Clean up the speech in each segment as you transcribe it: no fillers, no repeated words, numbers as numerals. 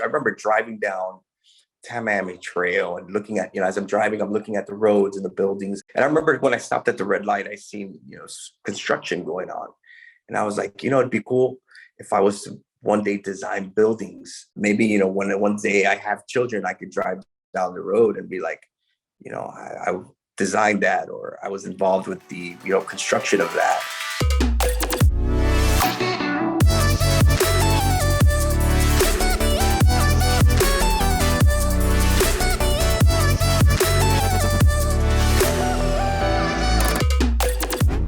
I remember driving down Tamami Trail and looking at, as I'm driving, I'm looking at the roads and the buildings. And I remember when I stopped at the red light, I seen, construction going on. And I was like, it'd be cool if I was to one day design buildings. Maybe, when one day I have children, I could drive down the road and be like, I designed that, or I was involved with the, construction of that.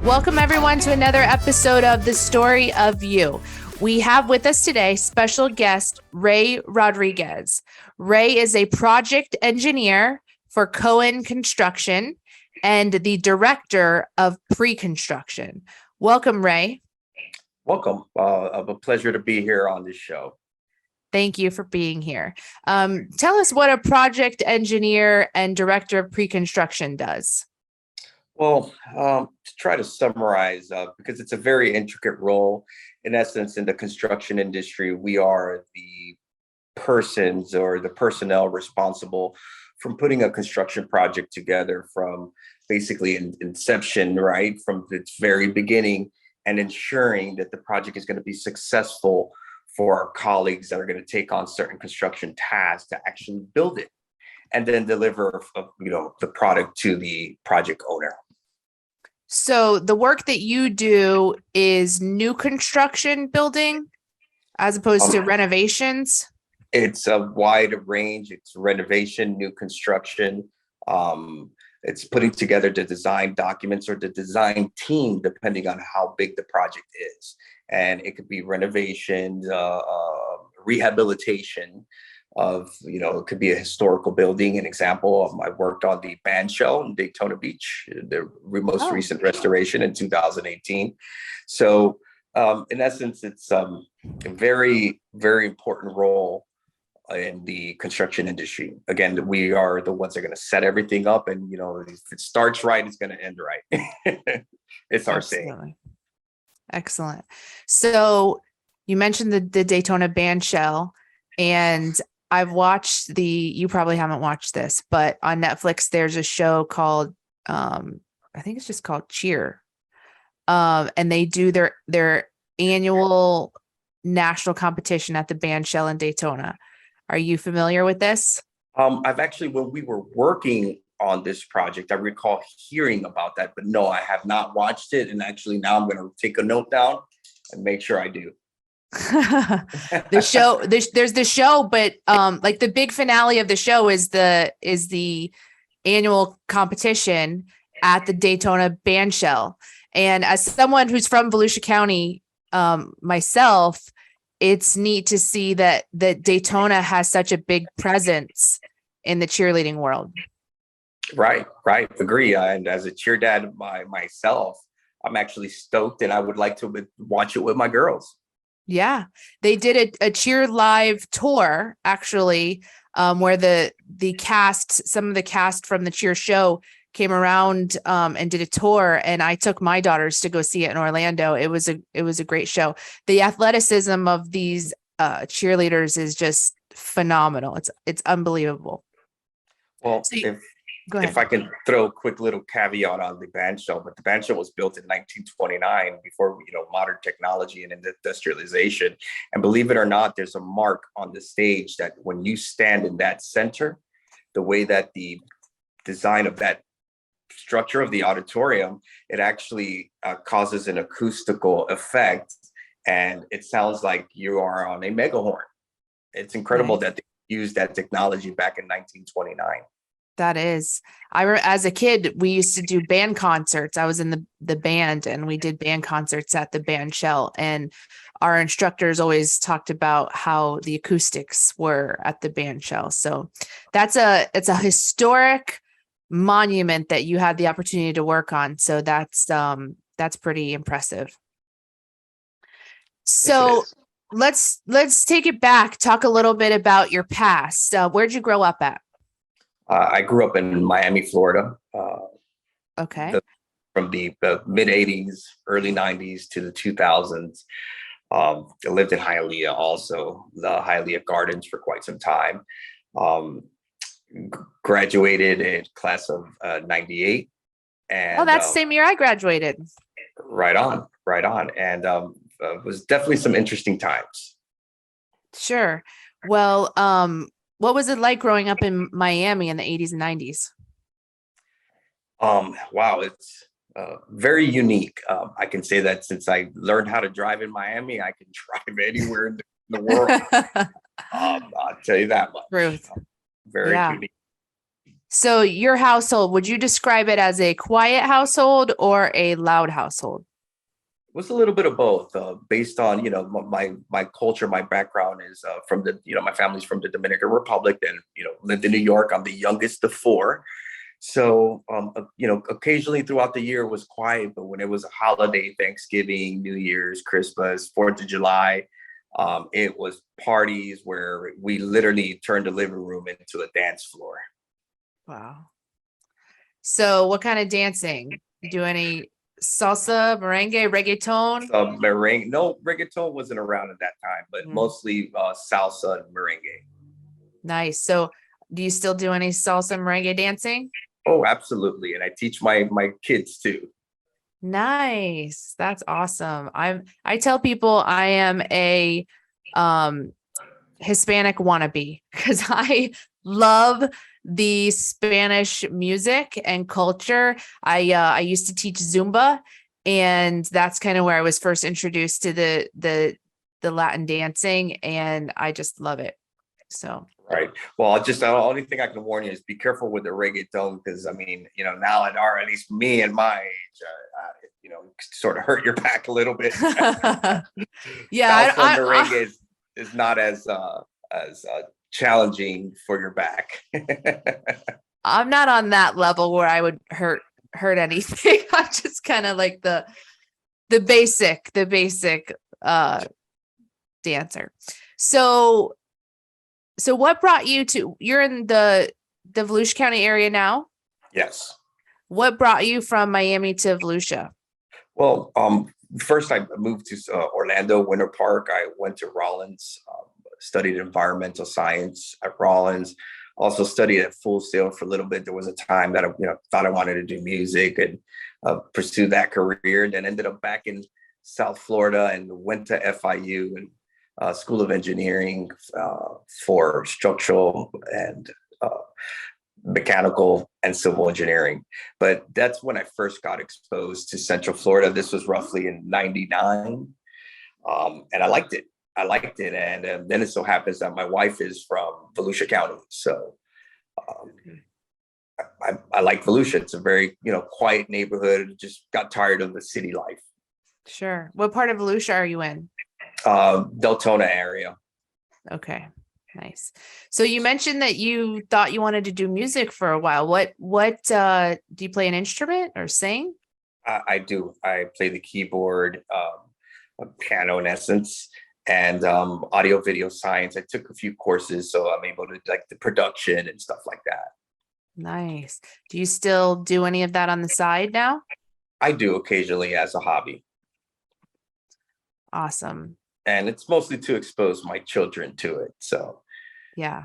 Welcome everyone to another episode of The Story of You. We have with us today special guest Ray Rodriguez. Ray is a project engineer for Cohen Construction and the director of pre-construction. Welcome, Ray. Welcome. A pleasure to be here on this show. Thank you for being here. Tell us what a project engineer and director of pre-construction does. Well, to try to summarize, because it's a very intricate role, in essence, in the construction industry, we are the persons or the personnel responsible from putting a construction project together from basically inception, right, from its very beginning, and ensuring that the project is going to be successful for our colleagues that are going to take on certain construction tasks to actually build it and then deliver, the product to the project owner. So the work that you do is new construction building as opposed to renovations? It's a wide range. It's renovation, new construction. It's putting together the design documents or the design team, depending on how big the project is. And it could be renovations, rehabilitation of, it could be a historical building. An example, I worked on the band shell in Daytona Beach, the most recent restoration in 2018. So in essence, it's a very, very important role in the construction industry. Again, we are the ones that are going to set everything up, and if it starts right, it's going to end right. It's our saying. Excellent. So you mentioned the Daytona band shell, and I've watched you probably haven't watched this, but on Netflix, there's a show called, I think it's just called Cheer. And they do their annual national competition at the band shell in Daytona. Are you familiar with this? I've actually, when we were working on this project, I recall hearing about that, but no, I have not watched it. And actually now I'm going to take a note down and make sure I do. The show, there's the show, but like the big finale of the show is the annual competition at the Daytona band shell. And as someone who's from Volusia County, myself, it's neat to see that Daytona has such a big presence in the cheerleading world. Right. Agree. And as a cheer dad myself, I'm actually stoked, and I would like to watch it with my girls. Yeah, they did a cheer live tour, actually, where the cast, some of the cast from the cheer show came around and did a tour, and I took my daughters to go see it in Orlando. It was a great show. The athleticism of these cheerleaders is just phenomenal. It's unbelievable. Well, if I can throw a quick little caveat on the band shell, but the band shell was built in 1929 before, modern technology and industrialization. And believe it or not, there's a mark on the stage that when you stand in that center, the way that the design of that structure of the auditorium, it actually causes an acoustical effect. And it sounds like you are on a megahorn. It's incredible that they used that technology back in 1929. That is, as a kid, we used to do band concerts. I was in the band, and we did band concerts at the band shell. And our instructors always talked about how the acoustics were at the band shell. So it's a historic monument that you had the opportunity to work on. So that's pretty impressive. So let's take it back. Talk a little bit about your past. Where'd you grow up at? I grew up in Miami, Florida. Okay. From the mid 80s, early 90s to the 2000s. I lived in Hialeah also, the Hialeah Gardens for quite some time. Um, Graduated in class of 98 Oh, and that's the same year I graduated. right on, right on. And was definitely some interesting times. Sure. Well, what was it like growing up in Miami in the 80s and 90s? Wow, it's very unique. I can say that since I learned how to drive in Miami, I can drive anywhere in the world. I'll tell you that much. Truth. Very Yeah. unique. So your household, would you describe it as a quiet household or a loud household? It was a little bit of both, based on my culture, my background is from the my family's from the Dominican Republic, and lived in New York. I'm the youngest of four, so occasionally throughout the year it was quiet, but when it was a holiday, Thanksgiving, New Year's, Christmas, 4th of July, it was parties where we literally turned the living room into a dance floor. Wow. So what kind of dancing? You do any salsa, merengue, reggaeton? Merengue, no, reggaeton wasn't around at that time, but Mm, mostly salsa and merengue. nice. So do you still do any salsa merengue dancing? Oh, absolutely. And I teach my kids too. Nice. That's awesome. I tell people I am a um Hispanic wannabe because I love the Spanish music and culture. I used to teach Zumba, and that's kind of where I was first introduced to the Latin dancing, and I just love it. So Right. Well, the only thing I can warn you is be careful with the reggaeton, because I mean, now at least me and my age, sort of hurt your back a little bit. yeah, Salsa and merengue is not as challenging for your back. I'm not on that level where I would hurt anything. I'm just kind of like the basic dancer. So what brought you to, you're in the Volusia County area now? Yes. What brought you from Miami to Volusia? Well, first I moved to Orlando, Winter Park. I went to Rollins, studied environmental science at Rollins. Also studied at Full Sail for a little bit. There was a time that I, thought I wanted to do music and pursue that career, and then ended up back in South Florida and went to FIU and School of Engineering for structural and mechanical and civil engineering. But that's when I first got exposed to Central Florida. This was roughly in '99, and I liked it. And then it so happens that my wife is from Volusia County, so I like Volusia. It's a very quiet neighborhood. Just got tired of the city life. Sure. What part of Volusia are you in? Deltona area. Okay. Nice. So you mentioned that you thought you wanted to do music for a while. What do you play an instrument or sing? I do. I play the keyboard, a piano in essence, and audio video science. I took a few courses, so I'm able to like the production and stuff like that. Nice. Do you still do any of that on the side now? I do occasionally as a hobby, Awesome. and it's mostly to expose my children to it. So Yeah,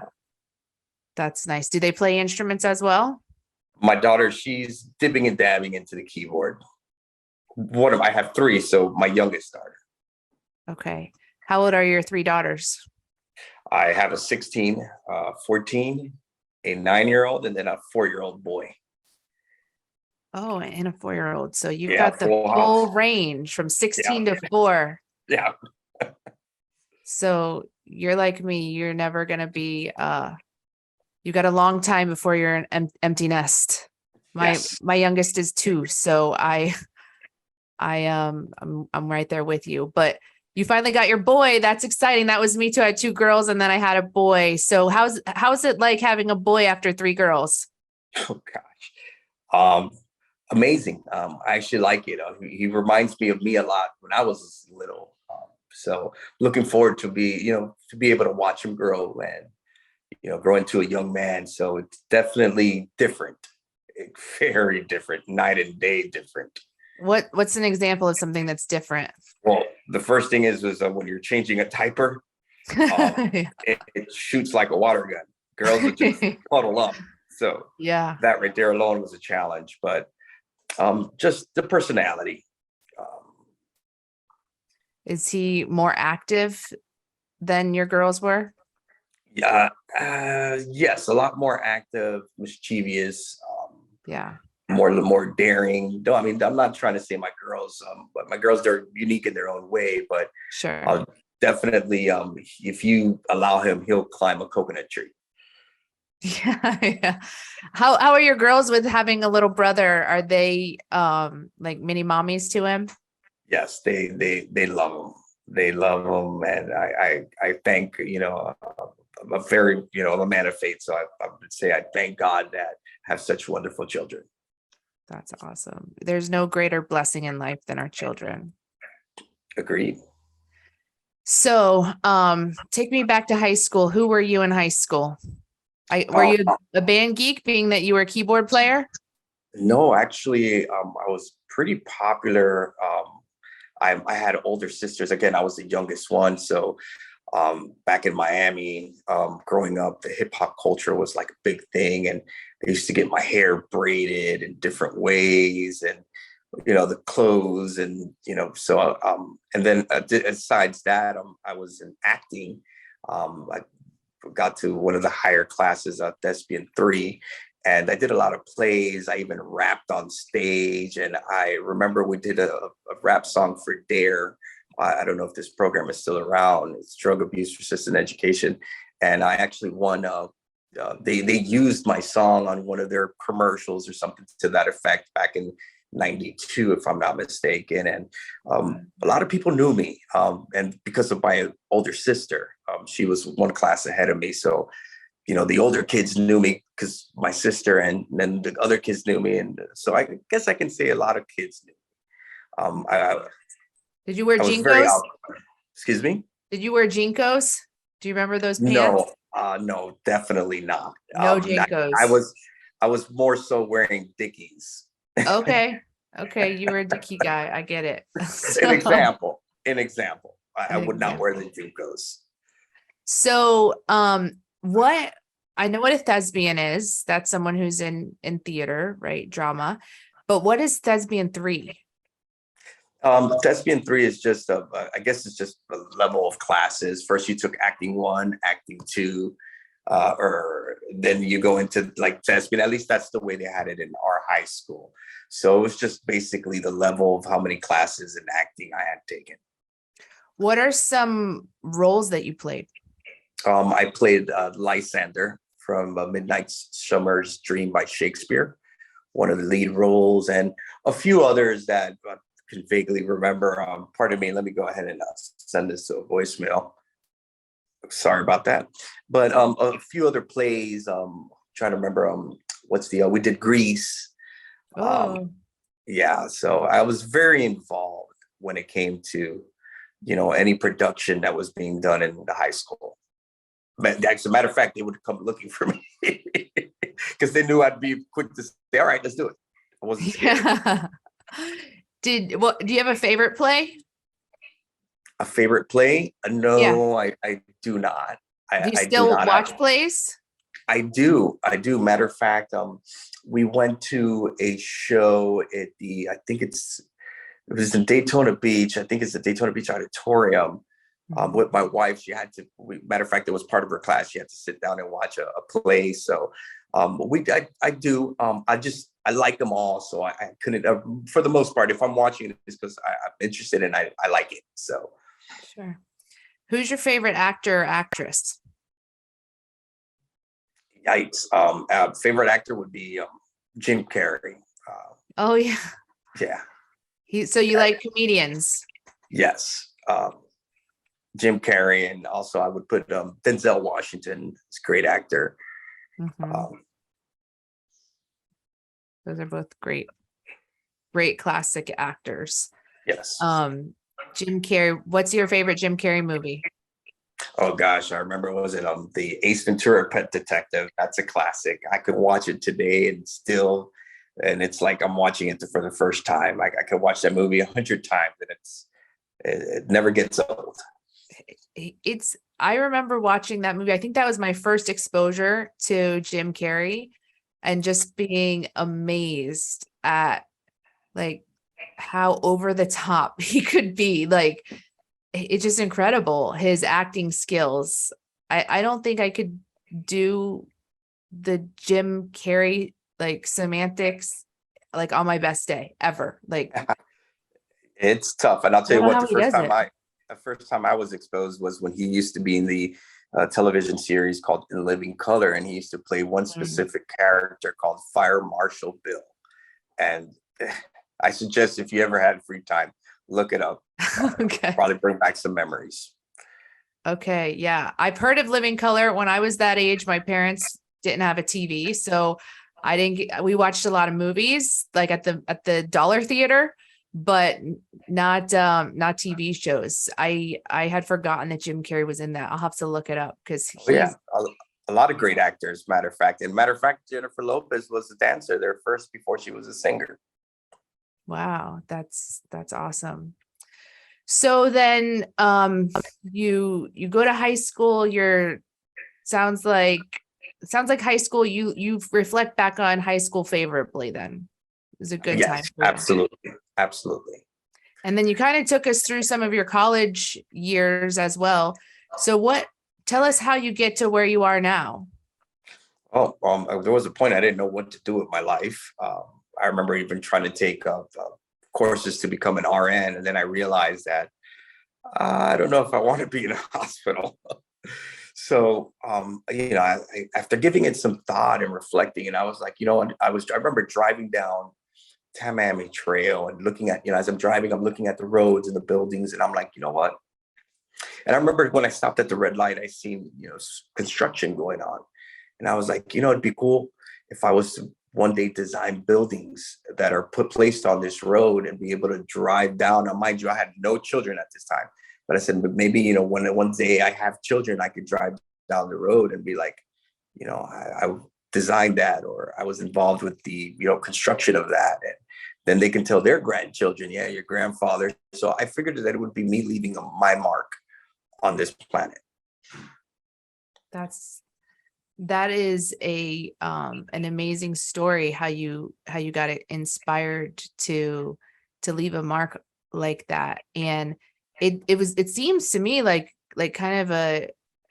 that's nice. Do they play instruments as well? my daughter, she's dipping and dabbing into the keyboard. I have three, so my youngest daughter. Okay. How old are your three daughters? I have a 16, 14, a 9-year-old, and then a 4-year-old boy. Oh, and a 4-year-old. So you've Yeah, got the full full house. range from 16 Yeah. to 4. Yeah. So you're like me. You're never gonna be you got a long time before you're an empty nest. Yes. My youngest is 2, so I'm right there with you. But you finally got your boy. That's exciting. That was me too. I had 2 girls and then I had a boy. So how's it like having a boy after 3 girls? Oh gosh. Amazing. I actually like it. He reminds me of me a lot when I was little. So looking forward to be able to watch him grow and grow into a young man. So it's definitely different. Very different, night and day different. What's an example of something that's different? Well, the first thing is when you're changing a diaper, um, it shoots like a water gun. Girls will just puddle up. So Yeah. that right there alone was a challenge, but just the personality. Um, Is he more active than your girls were? yeah, yes, a lot more active, mischievous, Yeah, more daring. No, I mean, I'm not trying to say my girls, but my girls, they're unique in their own way, but sure. uh, definitely, if you allow him, he'll climb a coconut tree. Yeah, yeah. How are your girls with having a little brother? Are they like mini mommies to him? Yes, they love him. They love him, and I thank, I'm a very, I'm a man of faith, so I would say I thank God that I have such wonderful children. That's awesome. There's no greater blessing in life than our children. Agreed. So, take me back to high school. Who were you in high school? Were Uh, you a band geek, being that you were a keyboard player? no, actually, I was pretty popular. I had older sisters. Again, I was the youngest one, so back in Miami, growing up, the hip hop culture was like a big thing, and I used to get my hair braided in different ways, and the clothes, and so and then besides that, I was in acting. I got to one of the higher classes at Thespian 3, and I did a lot of plays. I even rapped on stage, and I remember we did a rap song for Dare. I don't know if this program is still around. It's Drug Abuse Resistant Education, and I actually won. They used my song on one of their commercials or something to that effect back in '92, if I'm not mistaken. And a lot of people knew me, and because of my older sister, she was one class ahead of me. So the older kids knew me because my sister, and then the other kids knew me, and so I guess I can say a lot of kids knew me. Did you wear I was very Jinkos? out. Excuse me? Did you wear Jinkos? Do you remember those pants? No, definitely not. No I, I Jinkos. was more so wearing Dickies. Okay. Okay. You were a Dickie guy. I get it. An So, example. An example. I an would not wear example. the Junkos. So, what I know what a thespian is. That's someone who's in theater, right? Drama. But what is thespian 3? Thespian 3 is just I guess it's just a level of classes. First, you took acting 1, acting 2, or then you go into like thespian. At least that's the way they had it in our high school. So it was just basically the level of how many classes in acting I had taken. What are some roles that you played? I played Lysander from Midnight Summer's Dream by Shakespeare, one of the lead roles, and a few others that can vaguely remember. Pardon me, let me go ahead and send this to a voicemail. Sorry about that. But a few other plays, trying to remember we did Grease. Oh, Yeah, so I was very involved when it came to, any production that was being done in the high school. But as a matter of fact, they would come looking for me because they knew I'd be quick to say, all right, let's do it. I wasn't scared. yeah. Do you have a favorite play? A favorite play? Yeah. No, I do not. Do you I do still not watch have. plays? I do. I do. Matter of fact, we went to a show at it was in Daytona Beach. I think it's the Daytona Beach Auditorium. With my wife, matter of fact, it was part of her class. She had to sit down and watch a play. So I do. I like them all. So I couldn't, for the most part, if I'm watching it, it's because I'm interested and I like it. So. Sure. Who's your favorite actor or actress? Yikes. Favorite actor would be Jim Carrey. Oh yeah. Yeah. So you like comedians? Yes. Jim Carrey, and also I would put Denzel Washington. He's a great actor. Mhm. Those are both great classic actors. Yes. Jim Carrey. What's your favorite Jim Carrey movie? Oh gosh, I remember. Was it the Ace Ventura: Pet Detective? That's a classic. I could watch it today and still and it's like I'm watching it for the first time. Like I could watch that movie 100 times, and it never gets old. I remember watching that movie. I think that was my first exposure to Jim Carrey, and just being amazed at like how over the top he could be. Like it's just incredible, his acting skills. I don't think I could do the Jim Carrey like semantics like on my best day ever. Like It's tough, and I'll I tell don't you know what. how he does it. The first time I was exposed was when he used to be in the television series called In Living Color, and he used to play one Mm. specific character called Fire Marshal Bill. And I suggest if you ever had free time, look it up. Okay. Probably bring back some memories. Okay. Yeah. I've heard of Living Color. When I was that age, my parents didn't have a TV. So we watched a lot of movies like at the dollar theater, but not TV shows. I had forgotten that Jim Carrey was in that. I'll have to look it up because Oh, yeah, he's a lot of great actors. Matter of fact, Jennifer Lopez was a dancer there first before she was a singer. wow. That's awesome. So then you go to high school, sounds like high school, you reflect back on high school favorably then. It was a good time Yes, for you. absolutely, absolutely. And then you kind of took us through some of your college years as well. So tell us how you get to where you are now. Oh, there was a point I didn't know what to do with my life. I remember even trying to take courses to become an RN, and then I realized that I don't know if I want to be in a hospital. So, after giving it some thought and reflecting, and I was like, I remember driving down Tamiami Trail and looking at, as I'm driving, I'm looking at the roads and the buildings, and I'm like, you know what? And I remember when I stopped at the red light, I seen, construction going on. And I was like, it'd be cool if I was to one day design buildings that are placed on this road and be able to drive down. Now, mind you, I had no children at this time, but I said, but maybe, when one day I have children, I could drive down the road and be like, I designed that, or I was involved with the, construction of that. And then they can tell their grandchildren, yeah, your grandfather. So I figured that it would be me leaving my mark on this planet. That is an amazing story, how you got inspired to leave a mark like that. And it seems to me like kind of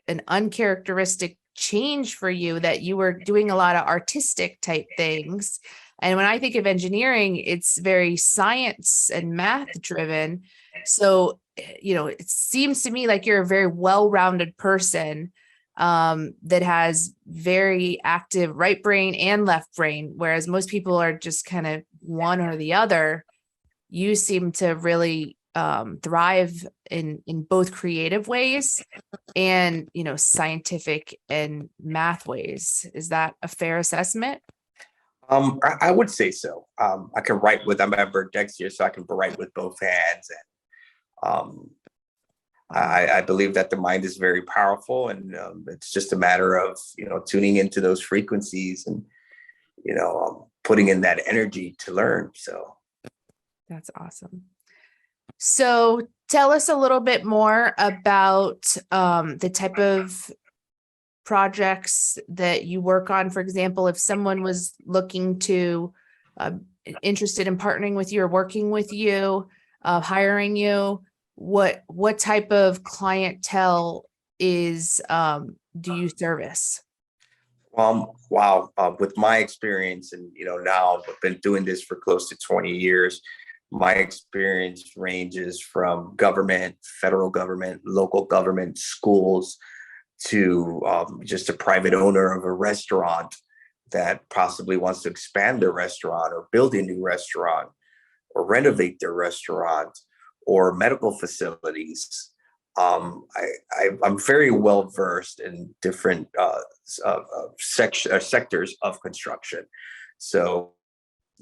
an uncharacteristic change for you, that you were doing a lot of artistic type things. And when I think of engineering, it's very science and math driven. So, it seems to me like you're a very well-rounded person that has very active right brain and left brain, whereas most people are just kind of one or the other. You seem to really thrive in both creative ways and, scientific and math ways. Is that a fair assessment? I would say so. I can write I'm ambidextrous, so I can write with both hands. And I believe that the mind is very powerful, and it's just a matter of, tuning into those frequencies and, putting in that energy to learn. So that's awesome. So tell us a little bit more about the type of projects that you work on. For example, if someone was looking to interested in partnering with you or working with you, hiring you, what type of clientele do you service? Wow. With my experience, and, now I've been doing this for close to 20 years. My experience ranges from government, federal government, local government, schools, to just a private owner of a restaurant that possibly wants to expand their restaurant or build a new restaurant or renovate their restaurant, or medical facilities. I'm very well versed in different sectors of construction. So,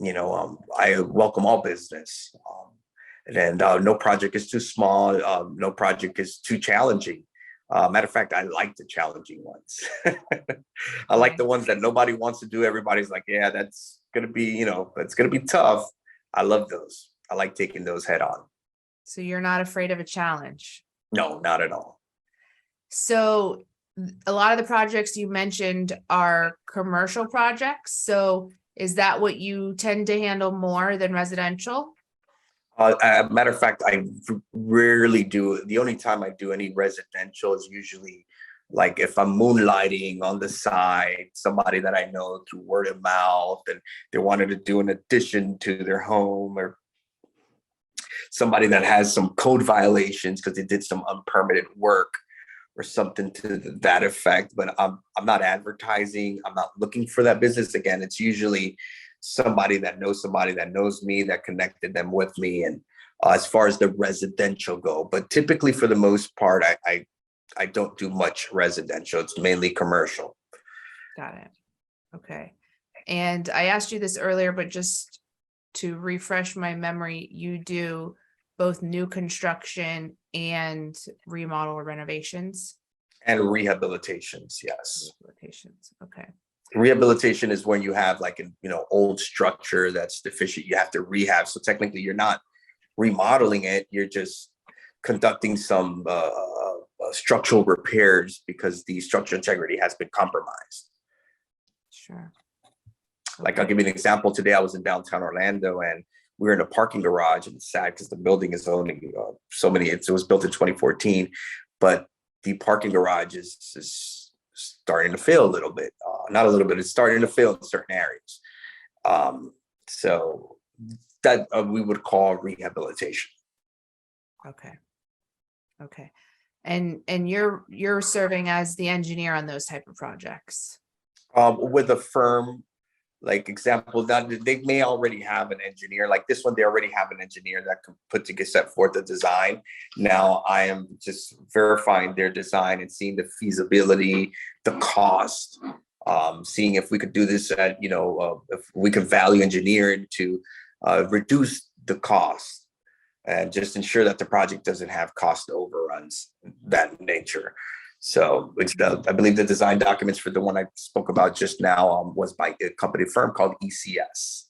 I welcome all business. And no project is too small. No project is too challenging. Matter of fact, I like the challenging ones. I like Right. the ones that nobody wants to do. Everybody's like, yeah, that's gonna be, that's gonna be tough. I love those. I like taking those head on. So you're not afraid of a challenge. No, not at all. So a lot of the projects you mentioned are commercial projects. So is that what you tend to handle more than residential? Matter of fact, I rarely do. The only time I do any residential is usually like if I'm moonlighting on the side, somebody that I know through word of mouth, and they wanted to do an addition to their home, or somebody that has some code violations because they did some unpermitted work or something to that effect. But I'm not advertising. I'm not looking for that business. Again, it's usually somebody that knows me, that connected them with me. And as far as the residential go, but typically for the most part, I don't do much residential. It's mainly commercial. Got it. Okay. And I asked you this earlier, but just to refresh my memory, you do both new construction and remodel or renovations? And rehabilitations, yes. Rehabilitations. Okay. Rehabilitation is when you have like an old structure that's deficient, you have to rehab. So technically you're not remodeling it, you're just conducting some structural repairs because the structural integrity has been compromised. Sure. Like I'll give you an example. Today I was in downtown Orlando and we were in a parking garage, and it's sad because the building is only it was built in 2014, but the parking garage is starting to fail a little bit. Not a little bit, it's starting to fail in certain areas. So that we would call rehabilitation. Okay. Okay. And you're serving as the engineer on those type of projects. With a firm, like example, that they may already have an engineer. Like this one, they already have an engineer that can set forth the design. Now I am just verifying their design and seeing the feasibility, the cost, seeing if we could do this at, if we could value engineer it to reduce the cost and just ensure that the project doesn't have cost overruns, that nature. So I believe the design documents for the one I spoke about just now was by a company firm called ECS.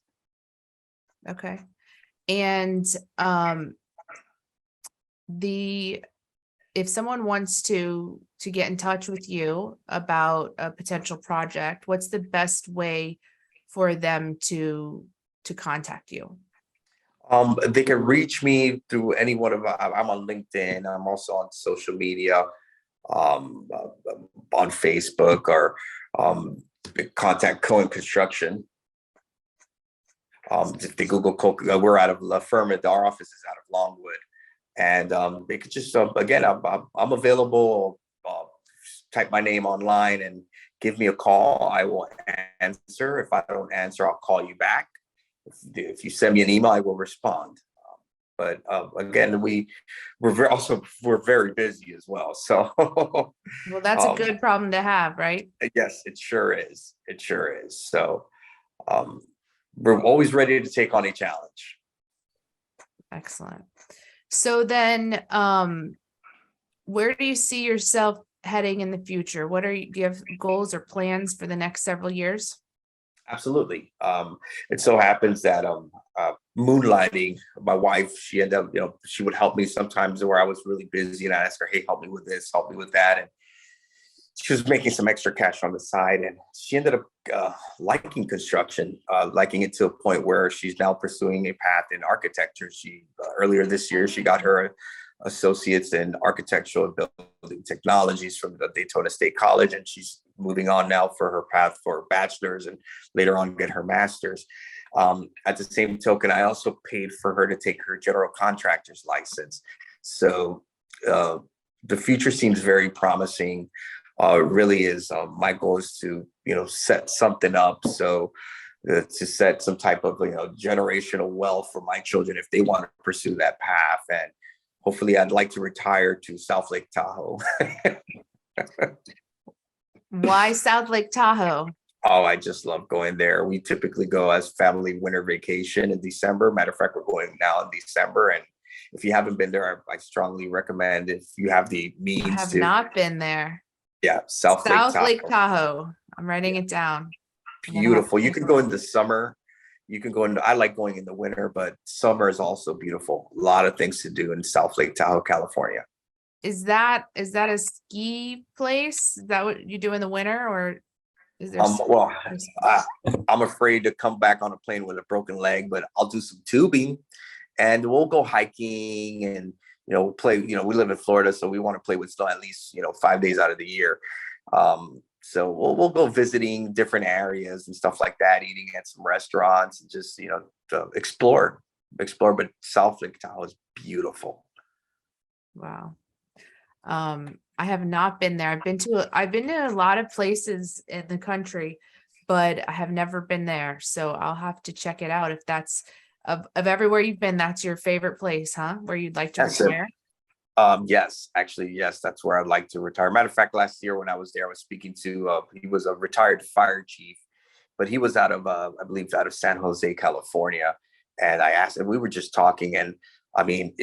Okay. And if someone wants to get in touch with you about a potential project, what's the best way for them to contact you? They can reach me through any one of, I'm on LinkedIn. I'm also on social media, on Facebook, or contact Cohen Construction. If they Google, we're out of La Firma. Our office is out of Longwood, and they could just again, I'm available. Type my name online and give me a call. I will answer. If I don't answer, I'll call you back. If you send me an email, I will respond. But again, we're very busy as well. So well, that's a good problem to have, right? Yes, it sure is. It sure is. So we're always ready to take on a challenge. Excellent. So then, where do you see yourself heading in the future? Do you have goals or plans for the next several years? Absolutely. It so happens that moonlighting, my wife, she ended up, she would help me sometimes where I was really busy, and I asked her, hey, help me with this, help me with that. And she was making some extra cash on the side, and she ended up liking construction, liking it to a point where she's now pursuing a path in architecture. Earlier this year, she got her associates in architectural and building technologies from the Daytona State College, and she's moving on now for her path for bachelor's and later on get her master's. At the same token, I also paid for her to take her general contractor's license. So the future seems very promising. Really is. My goal is to, set something up. So to set some type of, generational wealth for my children if they want to pursue that path. And hopefully I'd like to retire to South Lake Tahoe. Why South Lake Tahoe? Oh, I just love going there. We typically go as family winter vacation in December. Matter of fact, we're going now in December. And if you haven't been there, I strongly recommend, if you have the means I have to. not been there. Yeah, South Lake South Lake Tahoe. Tahoe. I'm writing Yeah, it down. I'm gonna have to beautiful. You take can a go look. in the summer. You can go in. I like going in the winter, but summer is also beautiful. A lot of things to do in South Lake Tahoe, California. Is that a ski place? Is that what you do in the winter, or is there Well, s- I, I'm afraid to come back on a plane with a broken leg, but I'll do some tubing, and we'll go hiking, and play. We live in Florida, so we want to play with snow at least 5 days out of the year. So we'll go visiting different areas and stuff like that, eating at some restaurants, and just to explore. But South Lake Tahoe is beautiful. wow. I have not been there. I've been to a lot of places in the country, but I have never been there. So I'll have to check it out if that's of everywhere you've been, that's your favorite place, huh? Where you'd like to That's it. retire? Yes, actually, yes, that's where I'd like to retire. Matter of fact, last year when I was there, I was speaking to he was a retired fire chief, but he was out of I believe out of San Jose, California. And I asked him, we were just talking, and I mean,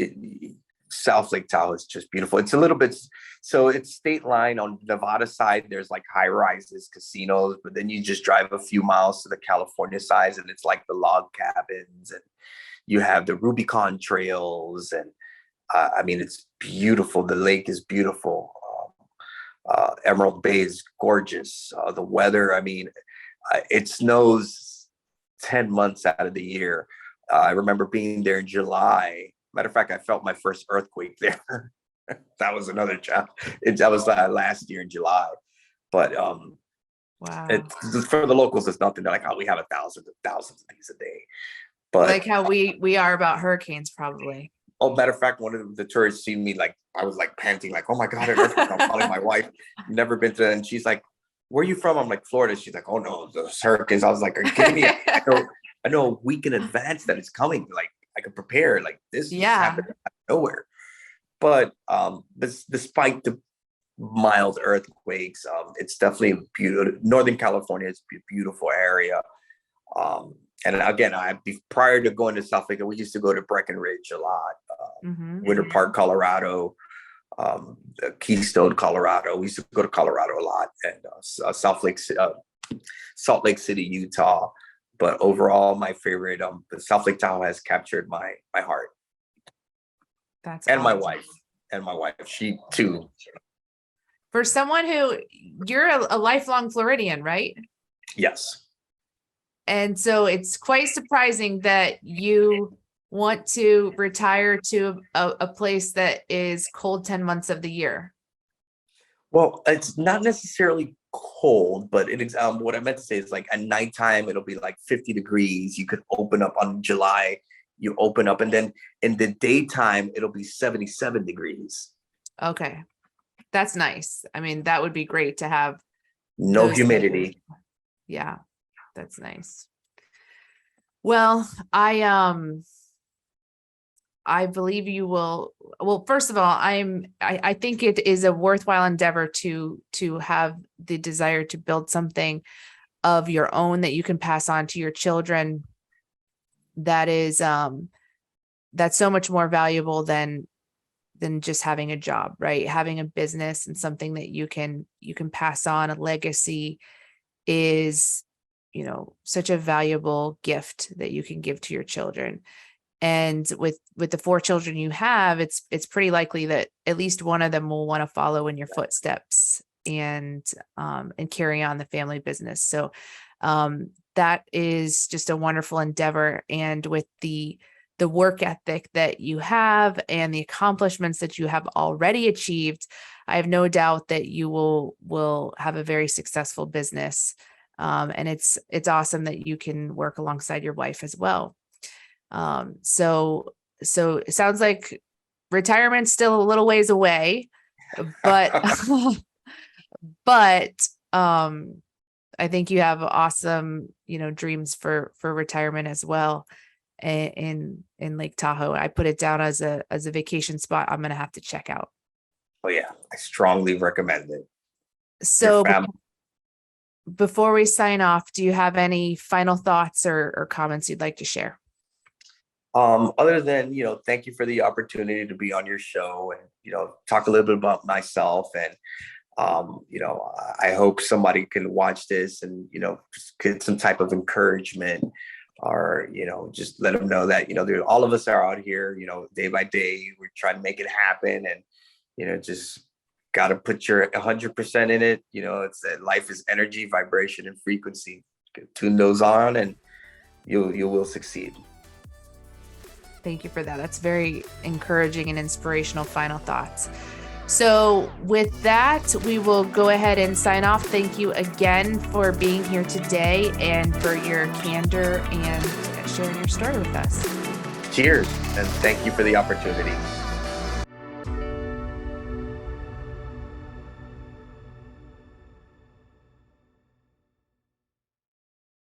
South Lake Tahoe is just beautiful. It's a little bit, so it's state line on Nevada side. There's like high rises, casinos, but then you just drive a few miles to the California side, and it's like the log cabins, and you have the Rubicon trails, and I mean, it's beautiful. The lake is beautiful. Emerald Bay is gorgeous. The weather, I mean, it snows 10 months out of the year. I remember being there in July. Matter of fact, I felt my first earthquake there. That was another challenge. That was last year in July. But Wow. for the locals, it's nothing. They're like, oh, we have thousands of these a day. Like But how we are about hurricanes, probably. oh, matter of fact, one of the tourists seen me, like I was like panting, like, oh my God, an earthquake. I'm calling my wife. Never been to, and she's like, where are you from? I'm like, Florida. She's like, oh no, those hurricanes. I was like, are you kidding me? I know a week in advance that it's coming. Like I could prepare. Like this just Yeah, happened out of nowhere. But despite the mild earthquakes, it's definitely beautiful. Northern California is a beautiful area. And again, prior to going to South Lake, we used to go to Breckenridge a lot, hmm, Winter Park, Colorado, Keystone, Colorado. We used to go to Colorado a lot, and Salt Lake City, Utah. But overall, my favorite, the South Lake Tahoe has captured my heart, that's and my awesome. wife, she too. For someone who you're a lifelong Floridian, right? Yes. And so it's quite surprising that you want to retire to a place that is cold 10 months of the year. Well, it's not necessarily cold, but it is. What I meant to say is like at nighttime, it'll be like 50 degrees. You could open up on July, you open up, and then in the daytime, it'll be 77 degrees. Okay. That's nice. I mean, that would be great to have No those. humidity. Yeah, that's nice. Well, I believe you will. Well, first of all, I think it is a worthwhile endeavor to have the desire to build something of your own that you can pass on to your children. That is that's so much more valuable than just having a job, right? Having a business and something that you can pass on, a legacy, is such a valuable gift that you can give to your children. And with the 4 children you have, it's pretty likely that at least one of them will want to follow in your footsteps and carry on the family business. So that is just a wonderful endeavor. And with the work ethic that you have and the accomplishments that you have already achieved, I have no doubt that you will have a very successful business. And it's awesome that you can work alongside your wife as well. So it sounds like retirement's still a little ways away, but but I think you have awesome, dreams for retirement as well in Lake Tahoe. I put it down as a vacation spot I'm gonna have to check out. Oh yeah, I strongly recommend it. So before we sign off, do you have any final thoughts or comments you'd like to share? Other than, thank you for the opportunity to be on your show and, talk a little bit about myself. And I hope somebody can watch this and, just get some type of encouragement, or, just let them know that, all of us are out here, day by day, we're trying to make it happen. And, just got to put your 100% in it. It's that life is energy, vibration, and frequency. Tune those on and you will succeed. Thank you for that. That's very encouraging and inspirational final thoughts. So with that, we will go ahead and sign off. Thank you again for being here today and for your candor and sharing your story with us. Cheers, and thank you for the opportunity.